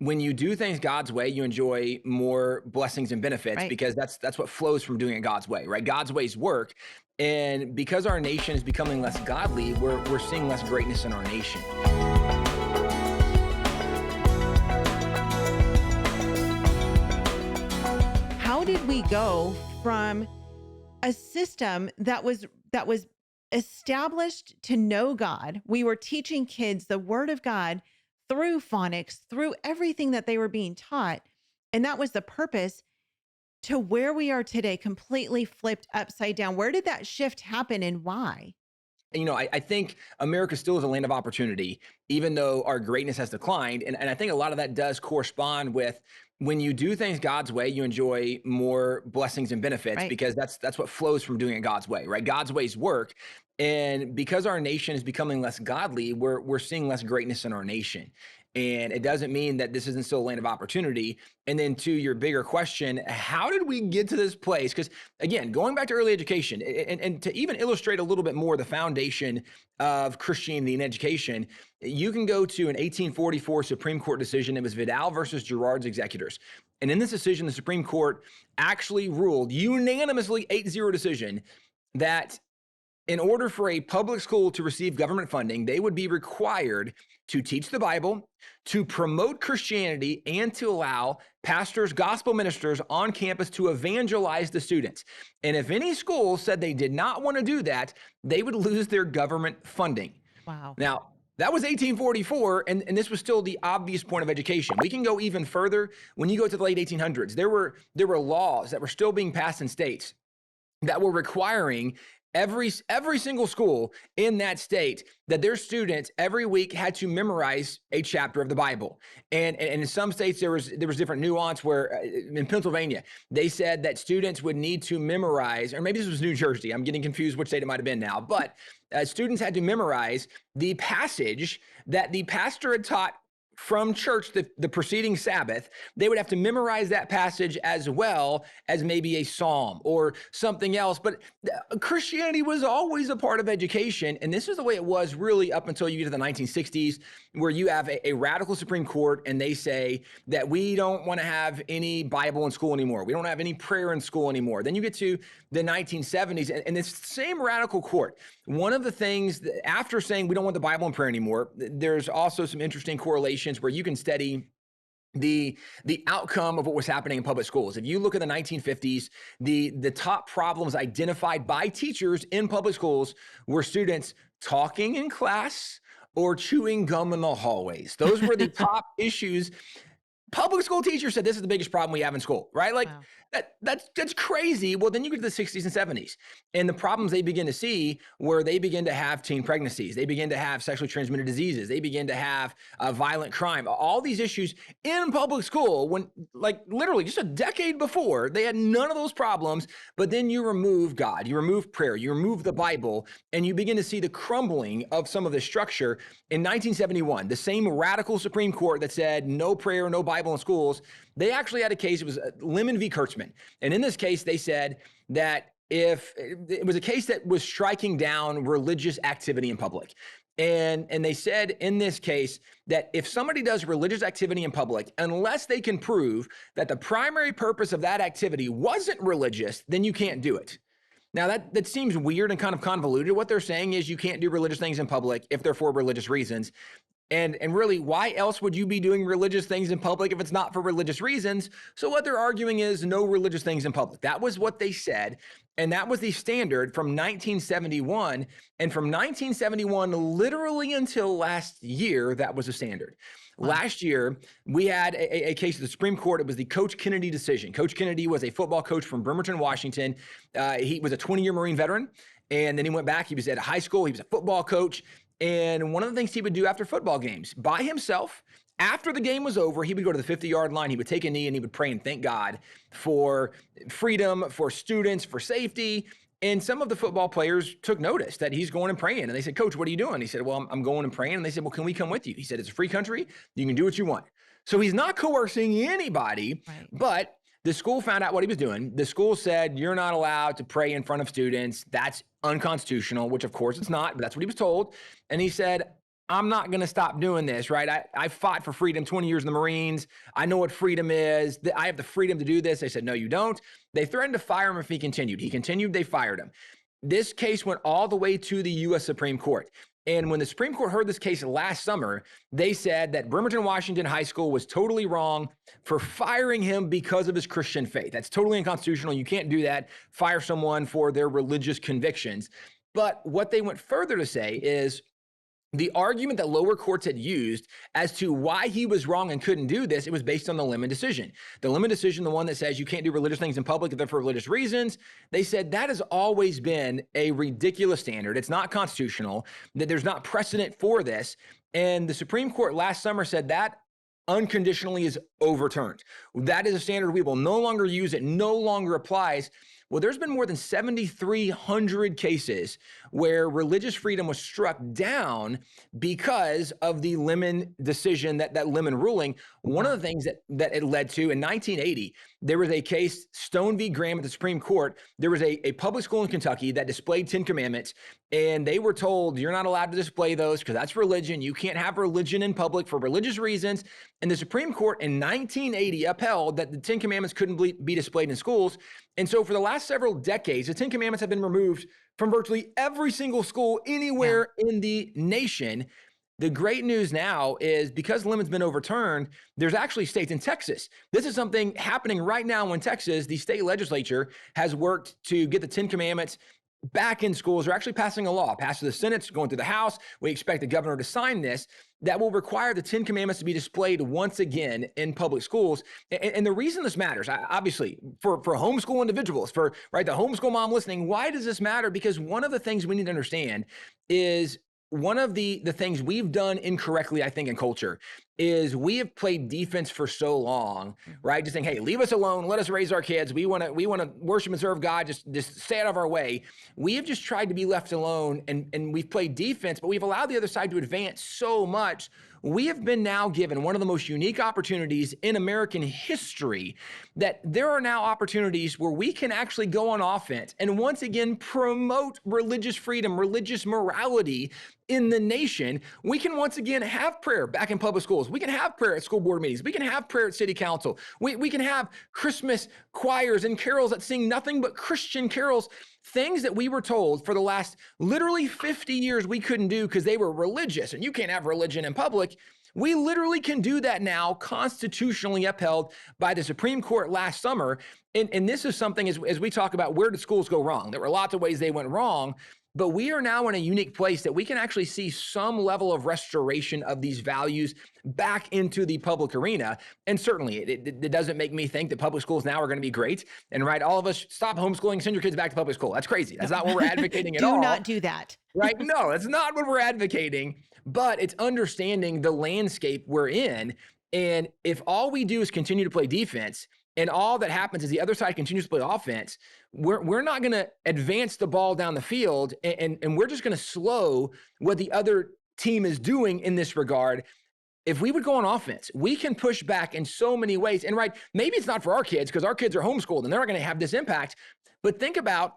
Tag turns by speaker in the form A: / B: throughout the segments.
A: when you do things God's way, you enjoy more blessings and benefits
B: Right.
A: because that's what flows from doing it God's way, right? God's ways work. And because our nation is becoming less godly, we're seeing less greatness in our nation.
B: How did we go from a system that was established to know God? We were teaching kids the word of God through phonics, through everything that they were being taught, and that was the purpose, to where we are today, completely flipped upside down. Where did that shift happen and why?
A: I think America still is a land of opportunity, even though our greatness has declined. And I think a lot of that does correspond with when you do things God's way, you enjoy more blessings and benefits
B: Right.
A: because that's what flows from doing it God's way, right? God's ways work. And because our nation is becoming less godly, we're seeing less greatness in our nation. And it doesn't mean that this isn't still a land of opportunity. And then to your bigger question, how did we get to this place? Because again, going back to early education and to even illustrate a little bit more the foundation of Christianity and education, you can go to an 1844 Supreme Court decision. It was Vidal versus Girard's executors. And in this decision, the Supreme Court actually ruled unanimously 8-0 decision that in order for a public school to receive government funding, they would be required to teach the Bible, to promote Christianity, and to allow pastors, gospel ministers on campus to evangelize the students. And if any school said they did not want to do that, they would lose their government funding.
B: Wow.
A: Now, that was 1844, and this was still the obvious point of education. We can go even further. When you go to the late 1800s, there were laws that were still being passed in states that were requiring every single school in that state that their students every week had to memorize a chapter of the Bible. And in some states there was different nuance where in Pennsylvania they said that students would need to memorize, or maybe this was New Jersey. I'm getting confused which state it might have been now, but students had to memorize the passage that the pastor had taught from church the preceding Sabbath. They would have to memorize that passage as well as maybe a psalm or something else. But Christianity was always a part of education. And this is the way it was really up until you get to the 1960s, where you have a radical Supreme Court and they say that we don't want to have any Bible in school anymore. We don't have any prayer in school anymore. Then you get to the 1970s and this same radical court, one of the things that, after saying we don't want the Bible and prayer anymore, there's also some interesting correlations where you can study the outcome of what was happening in public schools. If you look at the 1950s, the top problems identified by teachers in public schools were students talking in class or chewing gum in the hallways. Those were the top issues. Public school teachers said this is the biggest problem we have in school, right? Like
B: Wow.
A: that's crazy. Well, then you get to the 60s and 70s, and the problems they begin to see where they begin to have teen pregnancies, they begin to have sexually transmitted diseases, they begin to have violent crime, all these issues in public school when, like, literally just a decade before, they had none of those problems. But then you remove God, you remove prayer, you remove the Bible, and you begin to see the crumbling of some of the structure. In 1971, the same radical Supreme Court that said no prayer, no Bible in schools, they actually had a case. It was Lemon v. Kurtzman. And in this case, they said that if it was a case that was striking down religious activity in public. And they said in this case that if somebody does religious activity in public, unless they can prove that the primary purpose of that activity wasn't religious, then you can't do it. Now, that seems weird and kind of convoluted. What they're saying is you can't do religious things in public if they're for religious reasons. And really, why else would you be doing religious things in public if it's not for religious reasons? So what they're arguing is no religious things in public. That was what they said. And that was the standard from 1971. And from 1971, literally until last year, that was a standard.
B: Wow.
A: Last year, we had a case of the Supreme Court. It was the Coach Kennedy decision. Coach Kennedy was a football coach from Bremerton, Washington. He was a 20-year Marine veteran. And then he went back. He was at high school. He was a football coach. And one of the things he would do after football games by himself, after the game was over, he would go to the 50-yard line. He would take a knee and he would pray and thank God for freedom, for students, for safety. And some of the football players took notice that he's going and praying. And they said, "Coach, what are you doing?" He said, "Well, I'm going and praying." And they said, "Well, can we come with you?" He said, "It's a free country. You can do what you want." So he's not coercing anybody,
B: Right.
A: but the school found out what he was doing. The school said, "You're not allowed to pray in front of students. That's unconstitutional," which of course it's not, but that's what he was told. And he said, I'm not going to stop doing this, right? I fought for freedom 20 years in the Marines. I know what freedom is. I have the freedom to do this. They said, no, you don't. They threatened to fire him if he continued. He continued, they fired him. This case went all the way to the U.S. Supreme Court. And when the Supreme Court heard this case last summer, they said that Bremerton Washington High School was totally wrong for firing him because of his Christian faith. That's totally unconstitutional. You can't do that, fire someone for their religious convictions. But what they went further to say is, the argument that lower courts had used as to why he was wrong and couldn't do this, it was based on the Lemon decision. The Lemon decision, the one that says you can't do religious things in public if they're for religious reasons, they said that has always been a ridiculous standard. It's not constitutional, that there's not precedent for this. And the Supreme Court last summer said that unconditionally is overturned. That is a standard we will no longer use. It no longer applies. Well, there's been more than 7,300 cases where religious freedom was struck down because of the Lemon decision, that Lemon ruling. One of the things that it led to in 1980, there was a case, Stone v. Graham at the Supreme Court. There was a public school in Kentucky that displayed 10 commandments, and they were told, you're not allowed to display those because that's religion. You can't have religion in public for religious reasons. And the Supreme Court in 1980 upheld that the 10 commandments couldn't be displayed in schools. And so for the last several decades, the 10 commandments have been removed from virtually every single school anywhere in the nation. The great news now is because Lemon's been overturned, there's actually states in Texas. This is something happening right now in Texas. The state legislature has worked to get the 10 commandments back in schools. They're actually passing a law, passed through the Senate, it's going through the House. We expect the governor to sign this that will require the 10 commandments to be displayed once again in public schools. And the reason this matters, obviously, for homeschool individuals, for the homeschool mom listening, why does this matter? Because one of the things we need to understand is one of the things we've done incorrectly, I think, in culture is we have played defense for so long, right? Just saying, hey, leave us alone. Let us raise our kids. We want to worship and serve God. Just stay out of our way. We have just tried to be left alone, and we've played defense, but we've allowed the other side to advance so much. We have been now given one of the most unique opportunities in American history, that there are now opportunities where we can actually go on offense and once again promote religious freedom, religious morality in the nation. We can once again have prayer back in public schools. We can have prayer at school board meetings. We can have prayer at city council. We can have Christmas choirs and carols that sing nothing but Christian carols, things that we were told for the last literally 50 years we couldn't do because they were religious and you can't have religion in public. We literally can do that now, constitutionally upheld by the Supreme Court last summer. And this is something, as we talk about, where did schools go wrong? There were lots of ways they went wrong. But we are now in a unique place that we can actually see some level of restoration of these values back into the public arena. And certainly it doesn't make me think that public schools now are going to be great. And right, all of us stop homeschooling, send your kids back to public school. That's crazy. That's not what we're advocating at all.
B: Do not do that.
A: Right? No, that's not what we're advocating. But it's understanding the landscape we're in. And if all we do is continue to play defense, and all that happens is the other side continues to play offense, we're not going to advance the ball down the field, and we're just going to slow what the other team is doing in this regard. If we would go on offense, we can push back in so many ways. And right, maybe it's not for our kids because our kids are homeschooled and they're not going to have this impact. But think about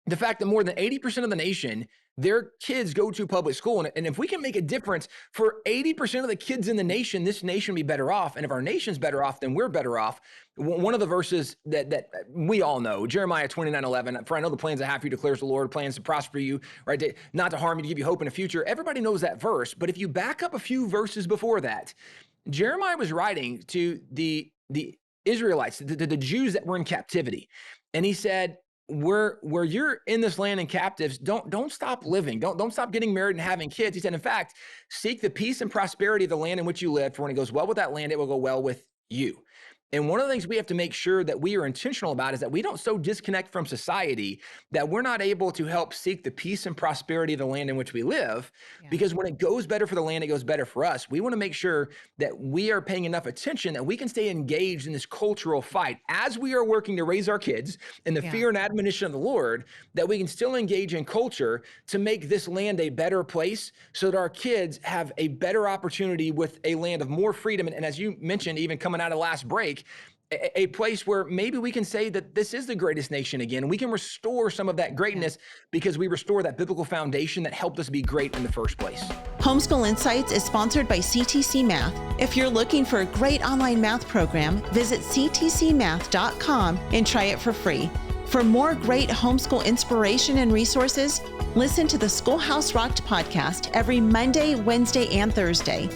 A: the fact that more than 80% of the nation, their kids go to public school. And if we can make a difference for 80% of the kids in the nation, this nation will be better off. And if our nation's better off, then we're better off. One of the verses that we all know, Jeremiah 29:11, for I know the plans I have for you, declares the Lord, plans to prosper you, right? Not to harm you, to give you hope in the future. Everybody knows that verse. But if you back up a few verses before that, Jeremiah was writing to the Israelites, the Jews that were in captivity. And he said, where you're in this land and captives, don't stop living. Don't stop getting married and having kids. He said, in fact, seek the peace and prosperity of the land in which you live, for when it goes well with that land, it will go well with you. And one of the things we have to make sure that we are intentional about is that we don't so disconnect from society that we're not able to help seek the peace and prosperity of the land in which we live. Yeah. Because when it goes better for the land, it goes better for us. We want to make sure that we are paying enough attention that we can stay engaged in this cultural fight as we are working to raise our kids in the fear and admonition of the Lord, that we can still engage in culture to make this land a better place so that our kids have a better opportunity with a land of more freedom. And as you mentioned, even coming out of last break, make a place where maybe we can say that this is the greatest nation again. We can restore some of that greatness because we restore that biblical foundation that helped us be great in the first place.
B: Homeschool Insights is sponsored by CTC Math. If you're looking for a great online math program, visit ctcmath.com and try it for free. For more great homeschool inspiration and resources, listen to the Schoolhouse Rocked podcast every Monday, Wednesday, and Thursday.